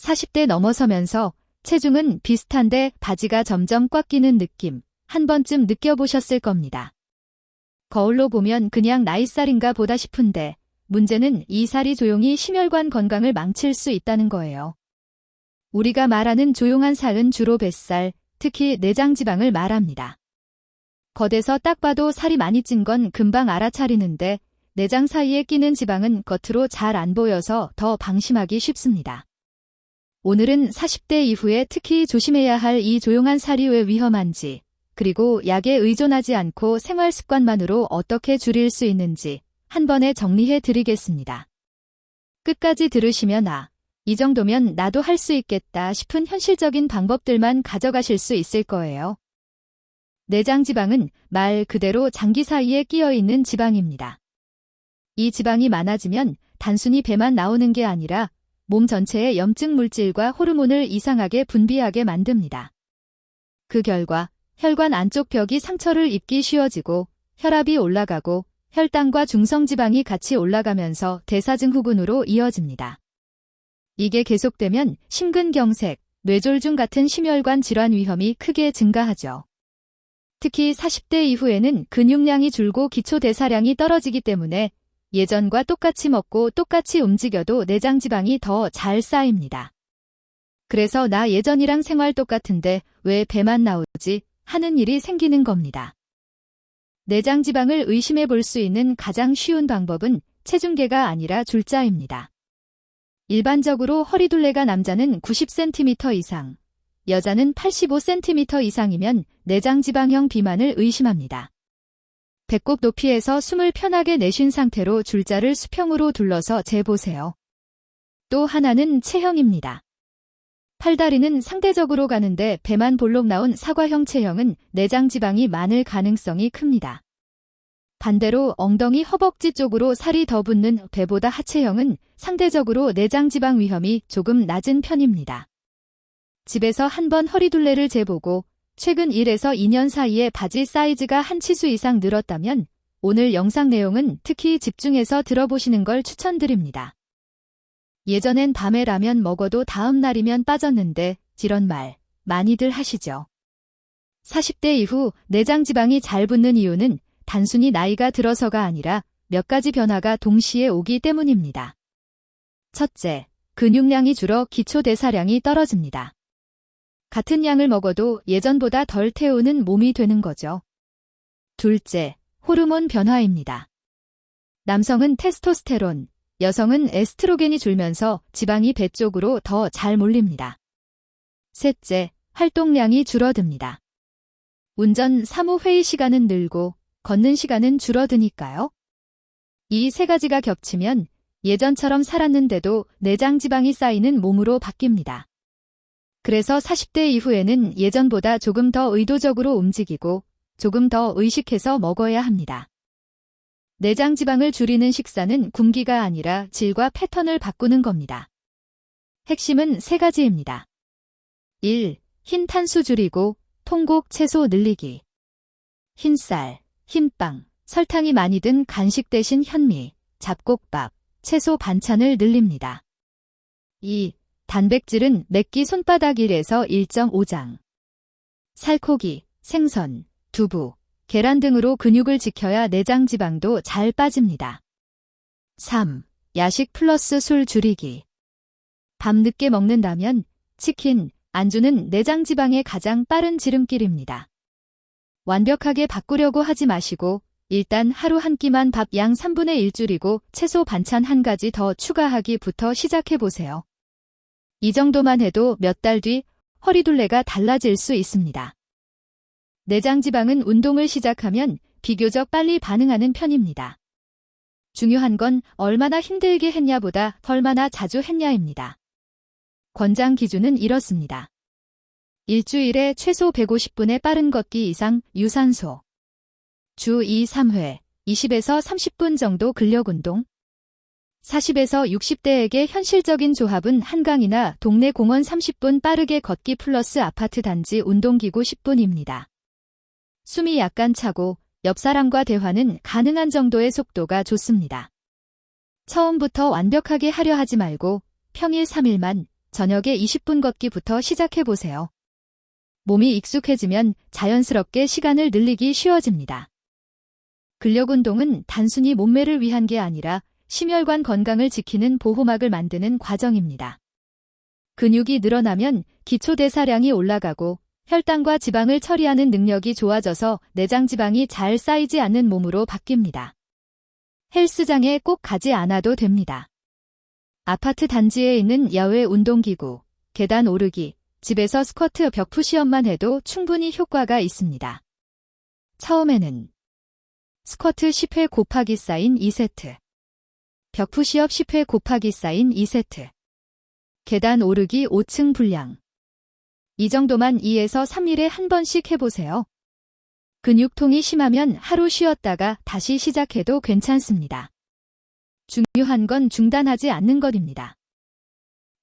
40대 넘어서면서 체중은 비슷한데 바지가 점점 꽉 끼는 느낌, 한 번쯤 느껴보셨을 겁니다. 거울로 보면 그냥 나이살인가 보다 싶은데 문제는 이 살이 조용히 심혈관 건강을 망칠 수 있다는 거예요. 우리가 말하는 조용한 살은 주로 뱃살, 특히 내장지방을 말합니다. 겉에서 딱 봐도 살이 많이 찐 건 금방 알아차리는데 내장 사이에 끼는 지방은 겉으로 잘 안 보여서 더 방심하기 쉽습니다. 오늘은 40대 이후에 특히 조심해야 할 이 조용한 살이 왜 위험한지, 그리고 약에 의존하지 않고 생활 습관만으로 어떻게 줄일 수 있는지 한 번에 정리해 드리겠습니다. 끝까지 들으시면 이 정도면 나도 할 수 있겠다 싶은 현실적인 방법들만 가져가실 수 있을 거예요. 내장지방은 말 그대로 장기 사이에 끼어 있는 지방입니다. 이 지방이 많아지면 단순히 배만 나오는 게 아니라 몸 전체의 염증 물질과 호르몬을 이상하게 분비하게 만듭니다. 그 결과 혈관 안쪽 벽이 상처를 입기 쉬워지고 혈압이 올라가고 혈당과 중성지방이 같이 올라가면서 대사증후군으로 이어집니다. 이게 계속되면 심근경색, 뇌졸중 같은 심혈관 질환 위험이 크게 증가하죠. 특히 40대 이후에는 근육량이 줄고 기초대사량이 떨어지기 때문에 예전과 똑같이 먹고 똑같이 움직여도 내장지방이 더 잘 쌓입니다. 그래서 나 예전이랑 생활 똑같은데 왜 배만 나오지 하는 일이 생기는 겁니다. 내장지방을 의심해 볼 수 있는 가장 쉬운 방법은 체중계가 아니라 줄자입니다. 일반적으로 허리둘레가 남자는 90cm 이상, 여자는 85cm 이상이면 내장지방형 비만을 의심합니다. 배꼽 높이에서 숨을 편하게 내쉰 상태로 줄자를 수평으로 둘러서 재보세요. 또 하나는 체형입니다. 팔다리는 상대적으로 가는데 배만 볼록 나온 사과형 체형은 내장지방이 많을 가능성이 큽니다. 반대로 엉덩이 허벅지 쪽으로 살이 더 붙는 배보다 하체형은 상대적으로 내장지방 위험이 조금 낮은 편입니다. 집에서 한번 허리둘레를 재보고 최근 1에서 2년 사이에 바지 사이즈가 한 치수 이상 늘었다면 오늘 영상 내용은 특히 집중해서 들어보시는 걸 추천드립니다. 예전엔 밤에 라면 먹어도 다음 날이면 빠졌는데 이런 말 많이들 하시죠. 40대 이후 내장지방이 잘 붙는 이유는 단순히 나이가 들어서가 아니라 몇 가지 변화가 동시에 오기 때문입니다. 첫째, 근육량이 줄어 기초대사량이 떨어집니다. 같은 양을 먹어도 예전보다 덜 태우는 몸이 되는 거죠. 둘째, 호르몬 변화입니다. 남성은 테스토스테론, 여성은 에스트로겐이 줄면서 지방이 배 쪽으로 더 잘 몰립니다. 셋째, 활동량이 줄어듭니다. 운전, 사무, 회의 시간은 늘고 걷는 시간은 줄어드니까요. 이 세 가지가 겹치면 예전처럼 살았는데도 내장지방이 쌓이는 몸으로 바뀝니다. 그래서 40대 이후에는 예전보다 조금 더 의도적으로 움직이고 조금 더 의식해서 먹어야 합니다. 내장지방을 줄이는 식사는 굶기가 아니라 질과 패턴을 바꾸는 겁니다. 핵심은 세 가지입니다. 1. 흰 탄수 줄이고 통곡 채소 늘리기. 흰쌀, 흰빵, 설탕이 많이 든 간식 대신 현미, 잡곡밥, 채소 반찬을 늘립니다. 2. 단백질은 매끼 손바닥 1에서 1.5장. 살코기, 생선, 두부, 계란 등으로 근육을 지켜야 내장지방도 잘 빠집니다. 3. 야식 플러스 술 줄이기. 밤 늦게 먹는다면 치킨, 안주는 내장지방의 가장 빠른 지름길입니다. 완벽하게 바꾸려고 하지 마시고 일단 하루 한 끼만 밥 양 3분의 1 줄이고 채소 반찬 한 가지 더 추가하기부터 시작해보세요. 이 정도만 해도 몇 달 뒤 허리둘레가 달라질 수 있습니다. 내장지방은 운동을 시작하면 비교적 빨리 반응하는 편입니다. 중요한 건 얼마나 힘들게 했냐보다 얼마나 자주 했냐입니다. 권장 기준은 이렇습니다. 일주일에 최소 150분의 빠른 걷기 이상 유산소. 주 2, 3회, 20에서 30분 정도 근력운동. 40에서 60대에게 현실적인 조합은 한강이나 동네 공원 30분 빠르게 걷기 플러스 아파트 단지 운동기구 10분입니다. 숨이 약간 차고 옆 사람과 대화는 가능한 정도의 속도가 좋습니다. 처음부터 완벽하게 하려 하지 말고 평일 3일만 저녁에 20분 걷기부터 시작해보세요. 몸이 익숙해지면 자연스럽게 시간을 늘리기 쉬워집니다. 근력 운동은 단순히 몸매를 위한 게 아니라 심혈관 건강을 지키는 보호막을 만드는 과정입니다. 근육이 늘어나면 기초 대사량이 올라가고 혈당과 지방을 처리하는 능력이 좋아져서 내장 지방이 잘 쌓이지 않는 몸으로 바뀝니다. 헬스장에 꼭 가지 않아도 됩니다. 아파트 단지에 있는 야외 운동기구, 계단 오르기, 집에서 스쿼트 벽푸시업만 해도 충분히 효과가 있습니다. 처음에는 스쿼트 10회 곱하기 사인 2세트, 벽푸시업 10회 곱하기 사인 2세트, 계단 오르기 5층 분량. 이 정도만 2에서 3일에 한 번씩 해보세요. 근육통이 심하면 하루 쉬었다가 다시 시작해도 괜찮습니다. 중요한 건 중단하지 않는 것입니다.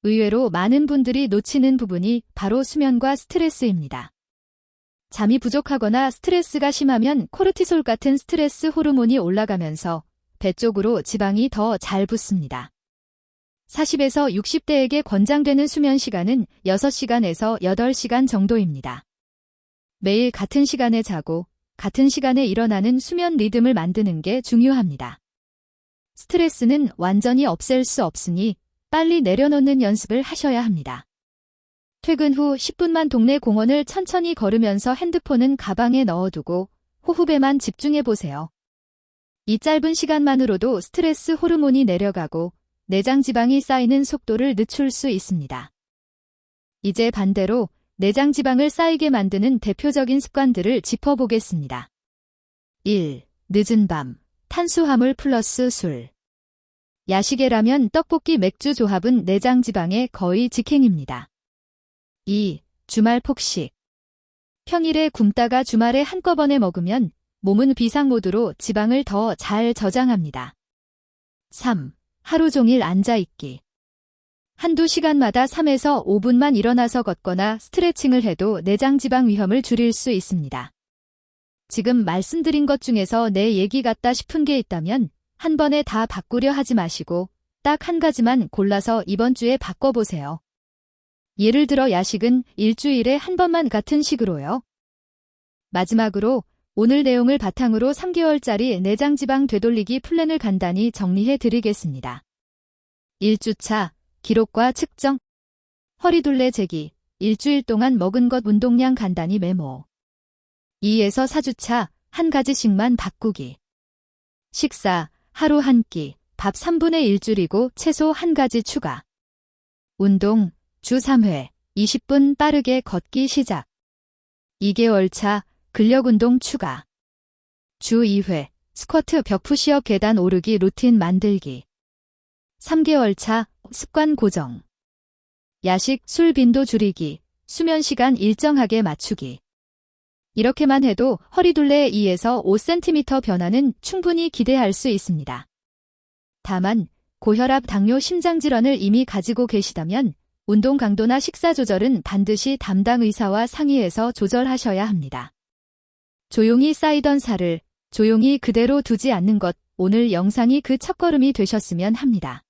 의외로 많은 분들이 놓치는 부분이 바로 수면과 스트레스입니다. 잠이 부족하거나 스트레스가 심하면 코르티솔 같은 스트레스 호르몬이 올라가면서 배 쪽으로 지방이 더 잘 붙습니다. 40에서 60대에게 권장되는 수면 시간은 6시간에서 8시간 정도입니다. 매일 같은 시간에 자고 같은 시간에 일어나는 수면 리듬을 만드는 게 중요합니다. 스트레스는 완전히 없앨 수 없으니 빨리 내려놓는 연습을 하셔야 합니다. 퇴근 후 10분만 동네 공원을 천천히 걸으면서 핸드폰은 가방에 넣어두고 호흡에만 집중해보세요. 이 짧은 시간만으로도 스트레스 호르몬이 내려가고 내장 지방이 쌓이는 속도를 늦출 수 있습니다. 이제 반대로 내장 지방을 쌓이게 만드는 대표적인 습관들을 짚어보겠습니다. 1. 늦은 밤, 탄수화물 플러스 술. 야식에 라면, 떡볶이, 맥주 조합은 내장 지방의 거의 직행입니다. 2. 주말 폭식. 평일에 굶다가 주말에 한꺼번에 먹으면 몸은 비상모드로 지방을 더 잘 저장합니다. 3. 하루 종일 앉아있기. 한두 시간마다 3에서 5분만 일어나서 걷거나 스트레칭을 해도 내장 지방 위험을 줄일 수 있습니다. 지금 말씀드린 것 중에서 내 얘기 같다 싶은 게 있다면 한 번에 다 바꾸려 하지 마시고 딱 한 가지만 골라서 이번 주에 바꿔보세요. 예를 들어 야식은 일주일에 한 번만 같은 식으로요. 마지막으로 오늘 내용을 바탕으로 3개월짜리 내장지방 되돌리기 플랜을 간단히 정리해 드리겠습니다. 1주차, 기록과 측정. 허리둘레 재기, 일주일 동안 먹은 것 운동량 간단히 메모. 2에서 4주차, 한 가지씩만 바꾸기. 식사, 하루 한 끼, 밥 3분의 1 줄이고 채소 한 가지 추가. 운동, 주 3회, 20분 빠르게 걷기 시작. 2개월차, 근력운동 추가. 주 2회, 스쿼트 벽푸시업 계단 오르기 루틴 만들기. 3개월차, 습관 고정. 야식, 술 빈도 줄이기, 수면 시간 일정하게 맞추기. 이렇게만 해도 허리둘레 2에서 5cm 변화는 충분히 기대할 수 있습니다. 다만 고혈압, 당뇨, 심장질환을 이미 가지고 계시다면 운동 강도나 식사 조절은 반드시 담당 의사와 상의해서 조절하셔야 합니다. 조용히 쌓이던 살을 조용히 그대로 두지 않는 것, 오늘 영상이 그 첫걸음이 되셨으면 합니다.